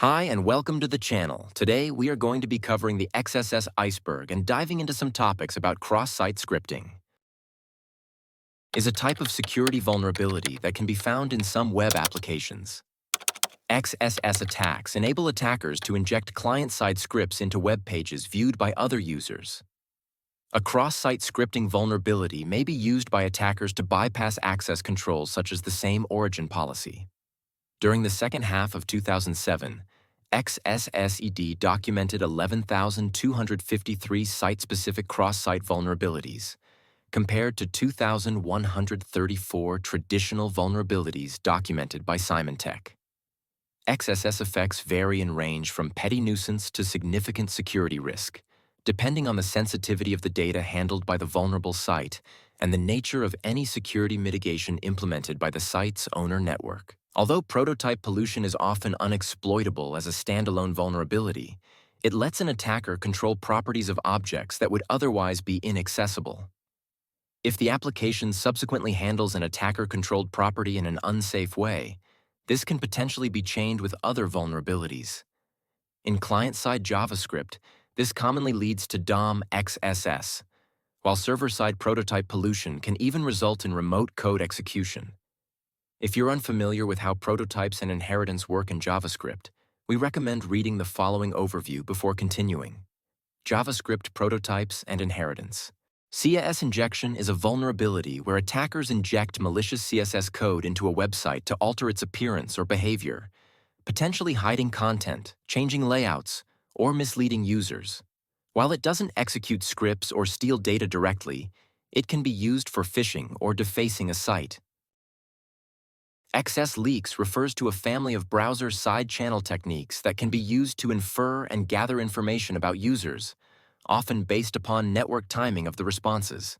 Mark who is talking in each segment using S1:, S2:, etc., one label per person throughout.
S1: Hi and welcome to the channel. Today we are going to be covering the XSS Iceberg and diving into some topics about cross-site scripting. Is a type of security vulnerability that can be found in some web applications. XSS attacks enable attackers to inject client-side scripts into web pages viewed by other users. A cross-site scripting vulnerability may be used by attackers to bypass access controls such as the same origin policy. During the second half of 2007, XSSED documented 11,253 site-specific cross-site vulnerabilities, compared to 2,134 traditional vulnerabilities documented by Symantec. XSS effects vary in range from petty nuisance to significant security risk, depending on the sensitivity of the data handled by the vulnerable site and the nature of any security mitigation implemented by the site's owner network. Although prototype pollution is often unexploitable as a standalone vulnerability, it lets an attacker control properties of objects that would otherwise be inaccessible. If the application subsequently handles an attacker-controlled property in an unsafe way, this can potentially be chained with other vulnerabilities. In client-side JavaScript, this commonly leads to DOM XSS, while server-side prototype pollution can even result in remote code execution. If you're unfamiliar with how prototypes and inheritance work in JavaScript, we recommend reading the following overview before continuing. JavaScript prototypes and inheritance. CSS injection is a vulnerability where attackers inject malicious CSS code into a website to alter its appearance or behavior, potentially hiding content, changing layouts, or misleading users. While it doesn't execute scripts or steal data directly, it can be used for phishing or defacing a site. XS leaks refers to a family of browser side channel techniques that can be used to infer and gather information about users, often based upon network timing of the responses.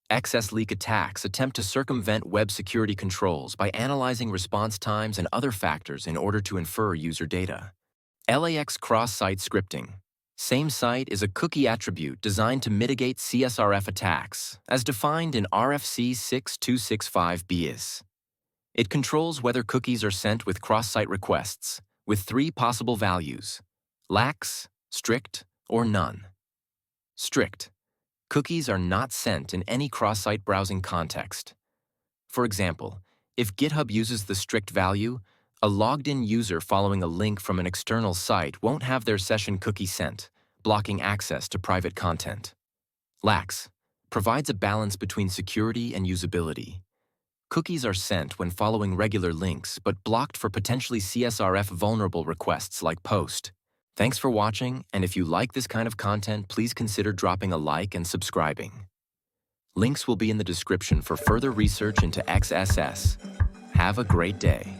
S1: XS leak attacks attempt to circumvent web security controls by analyzing response times and other factors in order to infer user data. LAX cross-site scripting. Same site is a cookie attribute designed to mitigate CSRF attacks, as defined in RFC 6265 BIS. It controls whether cookies are sent with cross-site requests, with 3 possible values: lax, strict, or none. Strict. Cookies are not sent in any cross-site browsing context. For example, if GitHub uses the strict value, a logged-in user following a link from an external site won't have their session cookie sent, blocking access to private content. Lax. Provides a balance between security and usability. Cookies are sent when following regular links, but blocked for potentially CSRF vulnerable requests like post. Thanks for watching, and if you like this kind of content, please consider dropping a like and subscribing. Links will be in the description for further research into XSS. Have a great day.